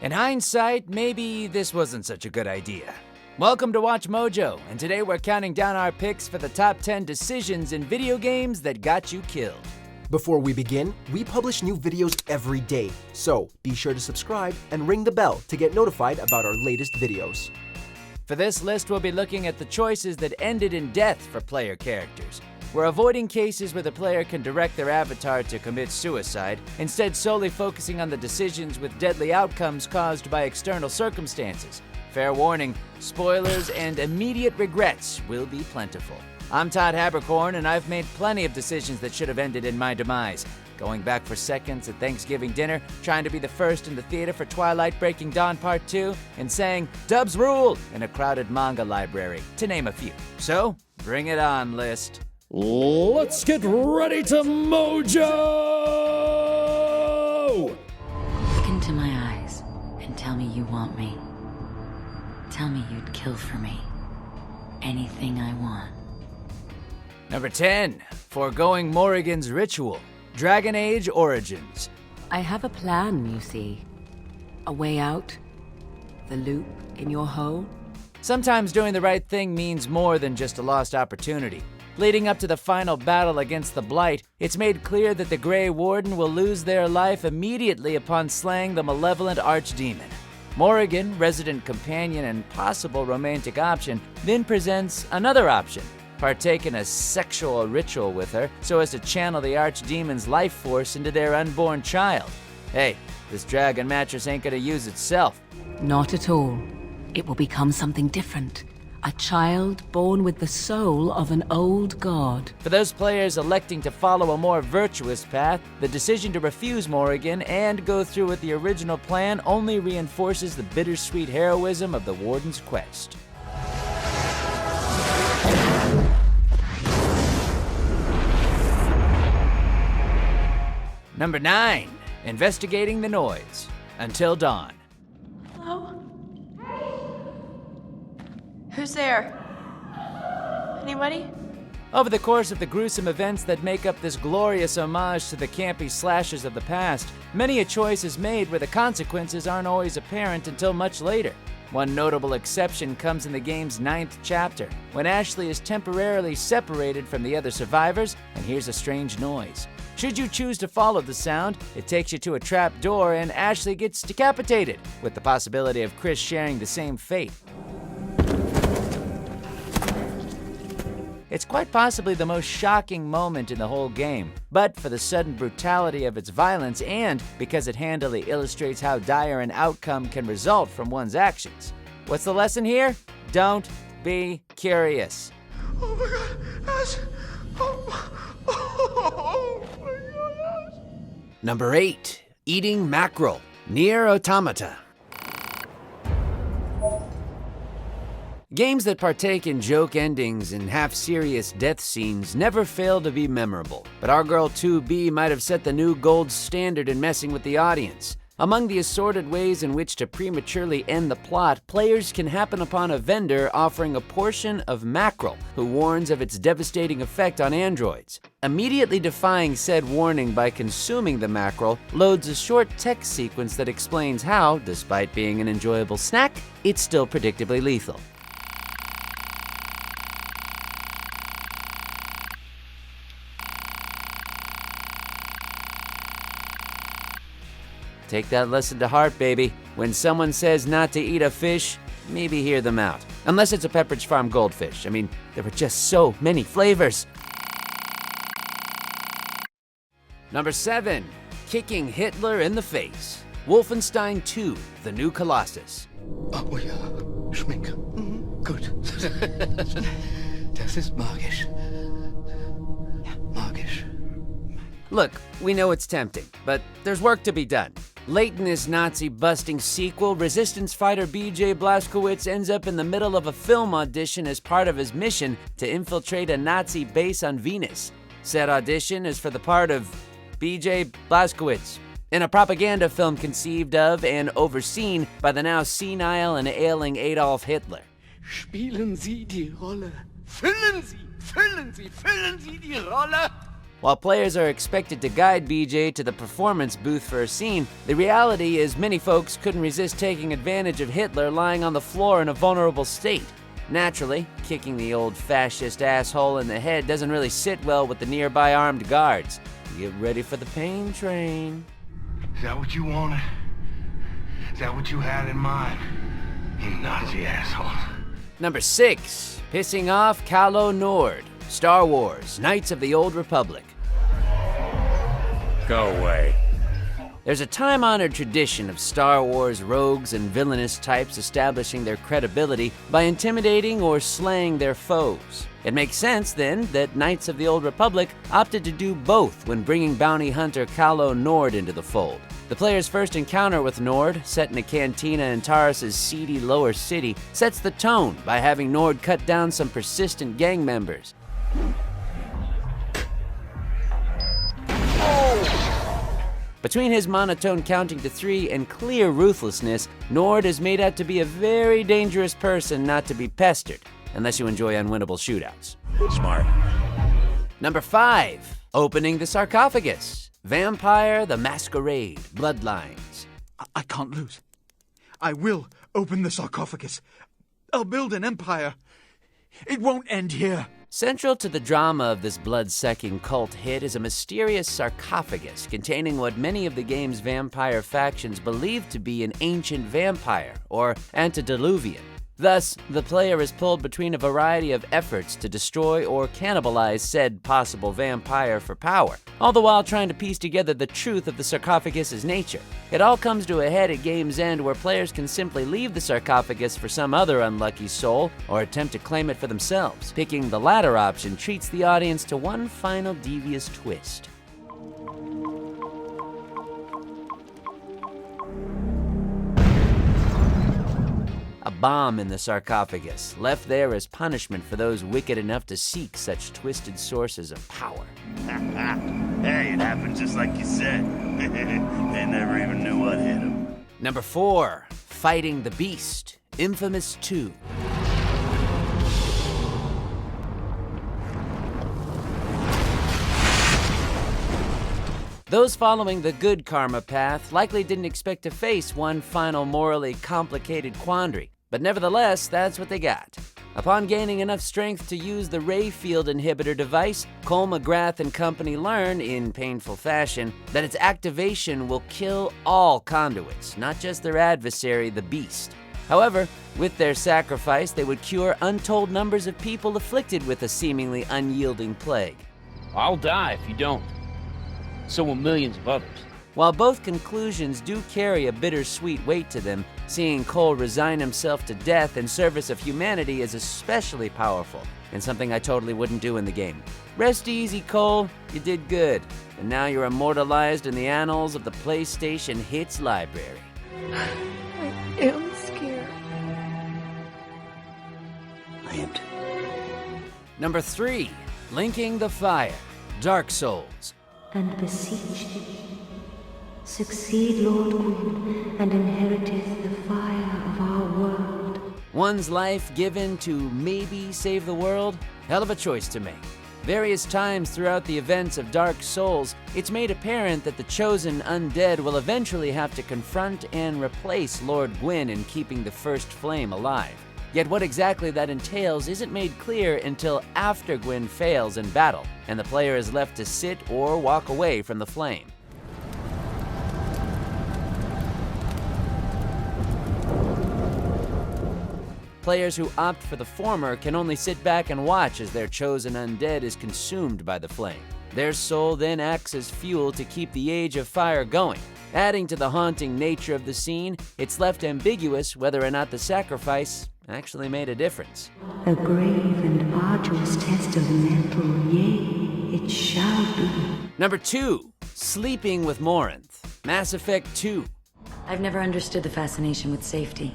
In hindsight, maybe this wasn't such a good idea. Welcome to Watch Mojo, and today we're counting down our picks for the top 10 decisions in video games that got you killed. Before we begin, we publish new videos every day, so be sure to subscribe and ring the bell to get notified about our latest videos. For this list, we'll be looking at the choices that ended in death for player characters. We're avoiding cases where the player can direct their avatar to commit suicide, instead solely focusing on the decisions with deadly outcomes caused by external circumstances. Fair warning, spoilers and immediate regrets will be plentiful. I'm Todd Habercorn, and I've made plenty of decisions that should have ended in my demise. Going back for seconds at Thanksgiving dinner, trying to be the first in the theater for Twilight Breaking Dawn Part 2, and saying, "Dubs rule!" in a crowded manga library, to name a few. So, bring it on, list. Let's get ready to Mojo! Look into my eyes and tell me you want me. Tell me you'd kill for me. Anything I want. Number 10, foregoing Morrigan's ritual. Dragon Age Origins. I have a plan, you see. A way out. The loop in your hole. Sometimes doing the right thing means more than just a lost opportunity. Leading up to the final battle against the Blight, it's made clear that the Grey Warden will lose their life immediately upon slaying the malevolent archdemon. Morrigan, resident companion and possible romantic option, then presents another option. Partake in a sexual ritual with her so as to channel the archdemon's life force into their unborn child. Hey, this dragon mattress ain't gonna use itself. Not at all. It will become something different. A child born with the soul of an old god. For those players electing to follow a more virtuous path, the decision to refuse Morrigan and go through with the original plan only reinforces the bittersweet heroism of the Warden's quest. Number 9, investigating the noise. Until Dawn. Hello? Who's there? Anybody? Over the course of the gruesome events that make up this glorious homage to the campy slashes of the past, many a choice is made where the consequences aren't always apparent until much later. One notable exception comes in the game's 9th chapter, when Ashley is temporarily separated from the other survivors and hears a strange noise. Should you choose to follow the sound, it takes you to a trap door and Ashley gets decapitated, with the possibility of Chris sharing the same fate. It's quite possibly the most shocking moment in the whole game, but for the sudden brutality of its violence and because it handily illustrates how dire an outcome can result from one's actions. What's the lesson here? Don't be curious. Oh my god, Ash! Oh my god, Ash! Number 8, eating mackerel. Nier Automata. Games that partake in joke endings and half-serious death scenes never fail to be memorable, but our girl 2B might have set the new gold standard in messing with the audience. Among the assorted ways in which to prematurely end the plot, players can happen upon a vendor offering a portion of mackerel, who warns of its devastating effect on androids. Immediately defying said warning by consuming the mackerel loads a short text sequence that explains how, despite being an enjoyable snack, it's still predictably lethal. Take that lesson to heart, baby. When someone says not to eat a fish, maybe hear them out. Unless it's a Pepperidge Farm goldfish. I mean, there were just so many flavors. Number 7, kicking Hitler in the face. Wolfenstein 2, The New Colossus. Oh ja, schmeckt. Gut. Das ist magisch. Ja, magisch. Look, we know it's tempting, but there's work to be done. Late in this Nazi-busting sequel, Resistance fighter BJ Blazkowicz ends up in the middle of a film audition as part of his mission to infiltrate a Nazi base on Venus. Said audition is for the part of BJ Blazkowicz, in a propaganda film conceived of and overseen by the now senile and ailing Adolf Hitler. Spielen Sie die Rolle. Füllen Sie die Rolle. While players are expected to guide BJ to the performance booth for a scene, the reality is many folks couldn't resist taking advantage of Hitler lying on the floor in a vulnerable state. Naturally, kicking the old fascist asshole in the head doesn't really sit well with the nearby armed guards. Get ready for the pain train. Is that what you wanted? Is that what you had in mind? You Nazi asshole. Number 6. Pissing off Calo Nord. Star Wars, Knights of the Old Republic. Go away. There's a time-honored tradition of Star Wars rogues and villainous types establishing their credibility by intimidating or slaying their foes. It makes sense, then, that Knights of the Old Republic opted to do both when bringing bounty hunter Calo Nord into the fold. The player's first encounter with Nord, set in a cantina in Taurus' seedy lower city, sets the tone by having Nord cut down some persistent gang members. Between his monotone counting to 3 and clear ruthlessness, Nord is made out to be a very dangerous person not to be pestered, unless you enjoy unwinnable shootouts. Smart. Number 5. Opening the Sarcophagus. Vampire the Masquerade. Bloodlines. I can't lose. I will open the sarcophagus. I'll build an empire. It won't end here. Central to the drama of this blood-sucking cult hit is a mysterious sarcophagus containing what many of the game's vampire factions believe to be an ancient vampire, or antediluvian. Thus, the player is pulled between a variety of efforts to destroy or cannibalize said possible vampire for power, all the while trying to piece together the truth of the sarcophagus's nature. It all comes to a head at game's end where players can simply leave the sarcophagus for some other unlucky soul or attempt to claim it for themselves. Picking the latter option treats the audience to one final devious twist. A bomb in the sarcophagus, left there as punishment for those wicked enough to seek such twisted sources of power. Hey, it happened just like you said. They never even knew what hit them. Number 4. Fighting the Beast. Infamous 2. Those following the good karma path likely didn't expect to face one final morally complicated quandary, but nevertheless, that's what they got. Upon gaining enough strength to use the ray field inhibitor device, Cole McGrath and company learn, in painful fashion, that its activation will kill all conduits, not just their adversary, the Beast. However, with their sacrifice, they would cure untold numbers of people afflicted with a seemingly unyielding plague. I'll die if you don't. So will millions of others. While both conclusions do carry a bittersweet weight to them, seeing Cole resign himself to death in service of humanity is especially powerful, and something I totally wouldn't do in the game. Rest easy, Cole. You did good. And now you're immortalized in the annals of the PlayStation Hits library. I am scared. I am too. Number 3. Linking the Fire. Dark Souls. And beseech thee, succeed, Lord Gwyn, and inheriteth the fire of our world. One's life given to maybe save the world? Hell of a choice to make. Various times throughout the events of Dark Souls, it's made apparent that the chosen undead will eventually have to confront and replace Lord Gwyn in keeping the first flame alive. Yet what exactly that entails isn't made clear until after Gwyn fails in battle, and the player is left to sit or walk away from the flame. Players who opt for the former can only sit back and watch as their chosen undead is consumed by the flame. Their soul then acts as fuel to keep the Age of Fire going. Adding to the haunting nature of the scene, it's left ambiguous whether or not the sacrifice actually made a difference. A grave and arduous test of mental, yea, it shall be. Number 2. Sleeping with Morinth. Mass Effect 2. I've never understood the fascination with safety.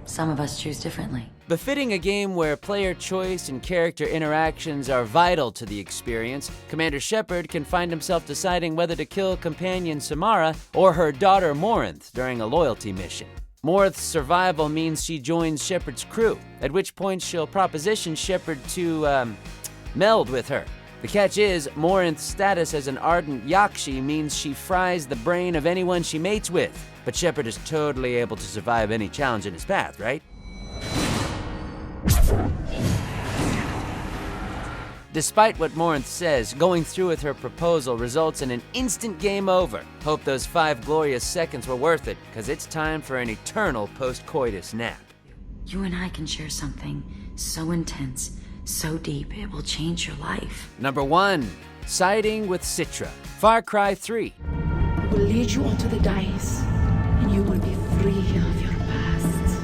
Some of us choose differently. Befitting a game where player choice and character interactions are vital to the experience, Commander Shepard can find himself deciding whether to kill companion Samara or her daughter Morinth during a loyalty mission. Morinth's survival means she joins Shepard's crew, at which point she'll proposition Shepard to, meld with her. The catch is, Morinth's status as an ardent Yakshi means she fries the brain of anyone she mates with. But Shepard is totally able to survive any challenge in his path, right? Despite what Morinth says, going through with her proposal results in an instant game over. Hope those 5 glorious seconds were worth it, because it's time for an eternal post-coitus nap. You and I can share something so intense, so deep, it will change your life. Number 1, siding with Citra. Far Cry 3. I will lead you onto the dais, and you will be free of your past.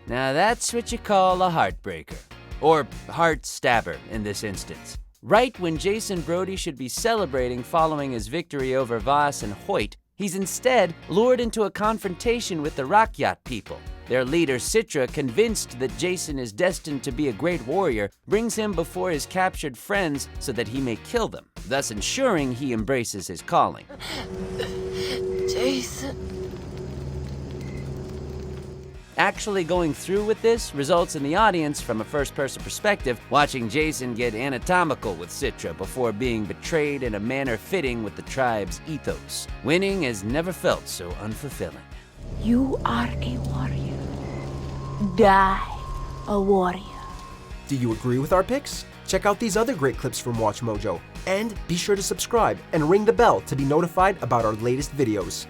Now that's what you call a heartbreaker. Or heart stabber in this instance. Right when Jason Brody should be celebrating following his victory over Voss and Hoyt, he's instead lured into a confrontation with the Rakyat people. Their leader, Citra, convinced that Jason is destined to be a great warrior, brings him before his captured friends so that he may kill them, thus ensuring he embraces his calling. Jason. Actually going through with this results in the audience, from a first-person perspective, watching Jason get anatomical with Citra before being betrayed in a manner fitting with the tribe's ethos. Winning has never felt so unfulfilling. You are a warrior. Die a warrior. Do you agree with our picks? Check out these other great clips from WatchMojo. And be sure to subscribe and ring the bell to be notified about our latest videos.